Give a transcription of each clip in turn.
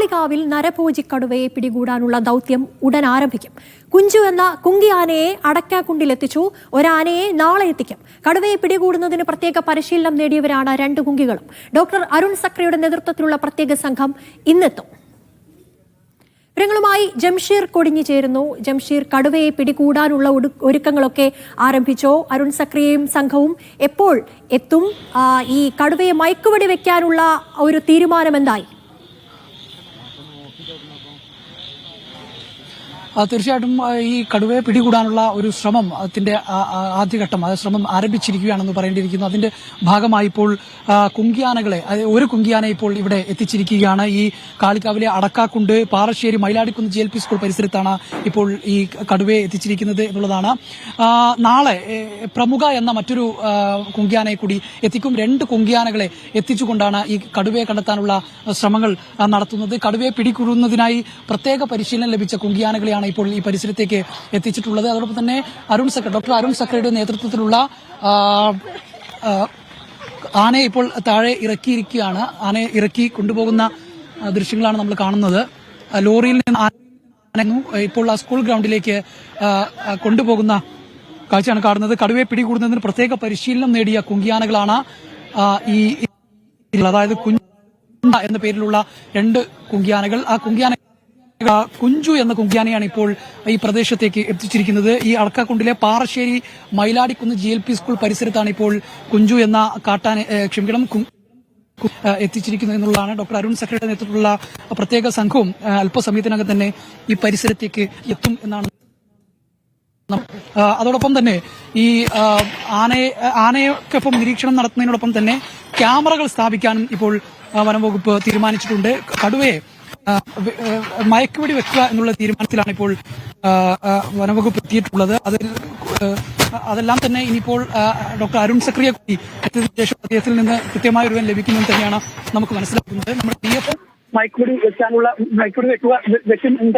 കാളികാവിൽ നരഭോജി കടുവയെ പിടികൂടാനുള്ള ദൗത്യം ഉടൻ ആരംഭിക്കും. കുഞ്ചു എന്ന കുങ്കിയാനയെ അടക്കാക്കുണ്ടിലെത്തിച്ചു. ഒരാനയെ നാളെ എത്തിക്കും. കടുവയെ പിടികൂടുന്നതിന് പ്രത്യേക പരിശീലനം നേടിയവരാണ് 2 കുങ്കികളും. ഡോക്ടർ അരുൺ സക്രയുടെ നേതൃത്വത്തിലുള്ള പ്രത്യേക സംഘം ഇന്നെത്തും. വിവരങ്ങളുമായി ജംഷീർ കൊടിഞ്ഞു ചേരുന്നു. ജംഷീർ, കടുവയെ പിടികൂടാനുള്ള ഒരുക്കങ്ങളൊക്കെ ആരംഭിച്ചോ? അരുൺ സക്രിയയും സംഘവും എപ്പോൾ എത്തും? ഈ കടുവയെ മയക്കുവെടി വെക്കാനുള്ള ഒരു തീരുമാനം എന്തായി? തീർച്ചയായിട്ടും ഈ കടുവയെ പിടികൂടാനുള്ള ഒരു ശ്രമം അതിന്റെ ആദ്യഘട്ടം ശ്രമം ആരംഭിച്ചിരിക്കുകയാണെന്ന് പറയേണ്ടിയിരിക്കുന്നു. അതിന്റെ ഭാഗമായി ഇപ്പോൾ കുങ്കിയാനകളെ ഒരു കുങ്കിയാനെ ഇപ്പോൾ ഇവിടെ എത്തിച്ചിരിക്കുകയാണ്. ഈ കാളികാവിലെ അടക്കാക്കുണ്ട്, പാറശ്ശേരി, മയിലാടിക്കുന്ന് GLP സ്കൂൾ പരിസരത്താണ് ഇപ്പോൾ ഈ കടുവയെ എത്തിച്ചിരിക്കുന്നത് എന്നുള്ളതാണ്. നാളെ പ്രമുഖ എന്ന മറ്റൊരു കുങ്കിയാനയെ കൂടി എത്തിക്കും. 2 കുങ്കിയാനകളെ എത്തിച്ചുകൊണ്ടാണ് ഈ കടുവയെ കണ്ടെത്താനുള്ള ശ്രമങ്ങൾ നടത്തുന്നത്. കടുവയെ പിടികൂടുന്നതിനായി പ്രത്യേക പരിശീലനം ലഭിച്ച കുങ്കിയാനകളെയാണ് ഇപ്പോൾ ഈ പരിസരത്തേക്ക് എത്തിച്ചിട്ടുള്ളത്. അതോടൊപ്പം തന്നെ ഡോക്ടർ അരുൺ സക്രയുടെ നേതൃത്വത്തിലുള്ള ആനയെ ഇപ്പോൾ താഴെ ഇറക്കിയിരിക്കുകയാണ്. ആനയെ ഇറക്കി കൊണ്ടുപോകുന്ന ദൃശ്യങ്ങളാണ് നമ്മൾ കാണുന്നത്. ലോറിയിൽ നിന്ന് ഇപ്പോൾ ആ സ്കൂൾ ഗ്രൗണ്ടിലേക്ക് കൊണ്ടുപോകുന്ന കാഴ്ചയാണ് കാണുന്നത്. കടുവയെ പിടികൂടുന്നതിന് പ്രത്യേക പരിശീലനം നേടിയ കുങ്കിയാനകളാണ് ഈ അതായത് കുഞ്ച എന്ന പേരിലുള്ള 2 കുങ്കിയാനകൾ. ആ കുഞ്ചു എന്ന കുങ്കിയാനയാണ് ഇപ്പോൾ ഈ പ്രദേശത്തേക്ക് എത്തിച്ചിരിക്കുന്നത്. ഈ അടക്കാക്കുണ്ടിലെ പാറശ്ശേരി മയിലാടിക്കുന്ന് GLP സ്കൂൾ പരിസരത്താണ് ഇപ്പോൾ കുഞ്ചു എന്ന എത്തിച്ചിരിക്കുന്നത് എന്നുള്ളതാണ്. ഡോക്ടർ അരുൺ സക്രയുടെ നേതൃത്വത്തിലുള്ള പ്രത്യേക സംഘവും അല്പസമയത്തിനകം തന്നെ ഈ പരിസരത്തേക്ക് എത്തും എന്നാണ്. അതോടൊപ്പം തന്നെ ഈ ആനയൊക്കൊപ്പം നിരീക്ഷണം നടത്തുന്നതിനോടൊപ്പം തന്നെ ക്യാമറകൾ സ്ഥാപിക്കാനും ഇപ്പോൾ വനംവകുപ്പ് തീരുമാനിച്ചിട്ടുണ്ട്. കടുവയെ മയക്കുവെടി വെക്കുക എന്നുള്ള തീരുമാനത്തിലാണ് ഇപ്പോൾ വനംവകുപ്പ് എത്തിയിട്ടുള്ളത്. അതെല്ലാം തന്നെ ഇനിയിപ്പോൾ ഡോക്ടർ അരുൺ സക്രിയ കൂടി എത്തിയതിനു ശേഷം അദ്ദേഹത്തിൽ നിന്ന് കൃത്യമായ ഒരു ലഭിക്കുമെന്ന് തന്നെയാണ് നമുക്ക് മനസ്സിലാക്കുന്നത്. നമ്മുടെ മയക്കുവെടി വെക്കും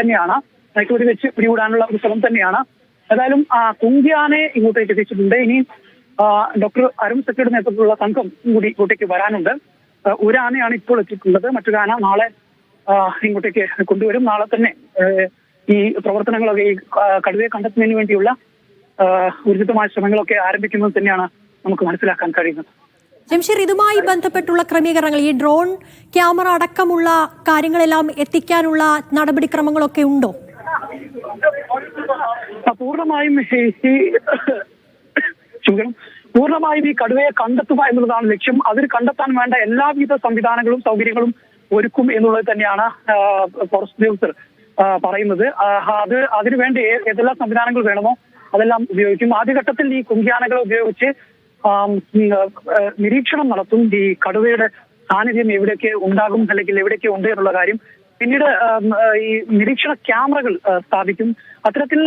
തന്നെയാണ്, മയക്കുവെടി വെച്ച് പിടികൂടാനുള്ള ഒരു ശ്രമം തന്നെയാണ്. ഏതായാലും കുങ്കിയാനെ ഇങ്ങോട്ടേക്ക് എത്തിച്ചിട്ടുണ്ട്. ഇനി ഡോക്ടർ അരുൺ സക്രിയുടെ നേതൃത്വത്തിലുള്ള സംഘം കൂടി ഇങ്ങോട്ടേക്ക് വരാനുണ്ട്. ഒരു ആനയാണ് ഇപ്പോൾ എത്തിയിട്ടുള്ളത്. മറ്റൊരു ആന നാളെ ഇങ്ങോട്ടേക്ക് കൊണ്ടുവരും. നാളെ തന്നെ ഈ പ്രവർത്തനങ്ങളൊക്കെ ഈ കടുവയെ കണ്ടെത്തുന്നതിന് വേണ്ടിയുള്ള ഊർജിതമായ ശ്രമങ്ങളൊക്കെ ആരംഭിക്കുന്നത് തന്നെയാണ് നമുക്ക് മനസ്സിലാക്കാൻ കഴിയുന്നത്. ജംഷീർ, ഇതുമായി ബന്ധപ്പെട്ടുള്ള ക്രമീകരണങ്ങൾ, ഈ ഡ്രോൺ ക്യാമറ അടക്കമുള്ള കാര്യങ്ങളെല്ലാം എത്തിക്കാനുള്ള നടപടിക്രമങ്ങളൊക്കെ ഉണ്ടോ? പൂർണ്ണമായും ഈ കടുവയെ കണ്ടെത്തുക എന്നുള്ളതാണ് ലക്ഷ്യം. അതിന് കണ്ടെത്താൻ വേണ്ട എല്ലാവിധ സംവിധാനങ്ങളും സൗകര്യങ്ങളും ഒരുക്കും എന്നുള്ളത് തന്നെയാണ് ഫോറസ്റ്റ് ഉദ്യോഗസ്ഥർ പറയുന്നത്. അതിനുവേണ്ടി ഏതെല്ലാം സംവിധാനങ്ങൾ വേണമോ അതെല്ലാം ഉപയോഗിക്കും. ആദ്യഘട്ടത്തിൽ ഈ കുങ്കിയാനകളെ ഉപയോഗിച്ച് നിരീക്ഷണം നടത്തും. ഈ കടുവയുടെ സാന്നിധ്യം എവിടെയൊക്കെ ഉണ്ടാകും അല്ലെങ്കിൽ എവിടെയൊക്കെ ഉണ്ട് എന്നുള്ള കാര്യം. പിന്നീട് ഈ നിരീക്ഷണ ക്യാമറകൾ സ്ഥാപിക്കും. അത്തരത്തിൽ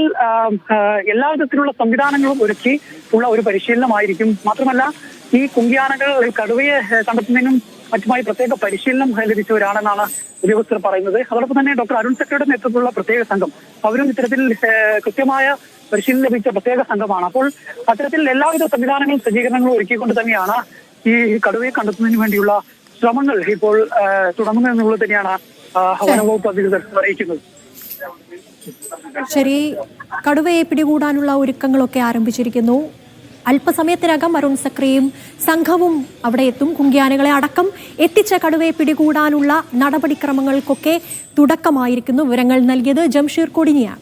എല്ലാവിധത്തിലുള്ള സംവിധാനങ്ങളും ഒരുക്കി ഉള്ള ഒരു പരിശീലനമായിരിക്കും. മാത്രമല്ല ഈ കുങ്കിയാനകൾ കടുവയെ കണ്ടെത്തുന്നതിനും മറ്റുമായി പ്രത്യേക പരിശീലനം ലഭിച്ചവരാണെന്നാണ് ഉദ്യോഗസ്ഥർ പറയുന്നത്. അതോടൊപ്പം തന്നെ ഡോക്ടർ അരുൺ സക്രയുടെ നേതൃത്വത്തിലുള്ള പ്രത്യേക സംഘം അവരും ഇത്തരത്തിൽ കൃത്യമായ പരിശീലനം ലഭിച്ച പ്രത്യേക സംഘമാണ്. അപ്പോൾ അത്തരത്തിൽ എല്ലാവിധ സംവിധാനങ്ങളും സജ്ജീകരണങ്ങളും ഒരുക്കിക്കൊണ്ട് തന്നെയാണ് ഈ കടുവയെ കണ്ടെത്തുന്നതിന് വേണ്ടിയുള്ള ശ്രമങ്ങൾ ഇപ്പോൾ തുടങ്ങുന്നത് എന്നുള്ളത് തന്നെയാണ് വനംവകുപ്പ് അധികൃതർ അറിയിക്കുന്നത്. ശരി, കടുവയെ പിടികൂടാനുള്ള ഒരുക്കങ്ങളൊക്കെ ആരംഭിച്ചിരിക്കുന്നു. അല്പസമയത്തിനകം അരുൺ സക്രിയും സംഘവും അവിടെ എത്തും. കുങ്കിയാനകളെ അടക്കം എത്തിച്ച കടുവയെ പിടികൂടാനുള്ള നടപടിക്രമങ്ങൾക്കൊക്കെ തുടക്കമായിരിക്കുന്നു. വിവരങ്ങൾ നൽകിയത് ജംഷീർ കൊടിഞ്ഞിയാണ്.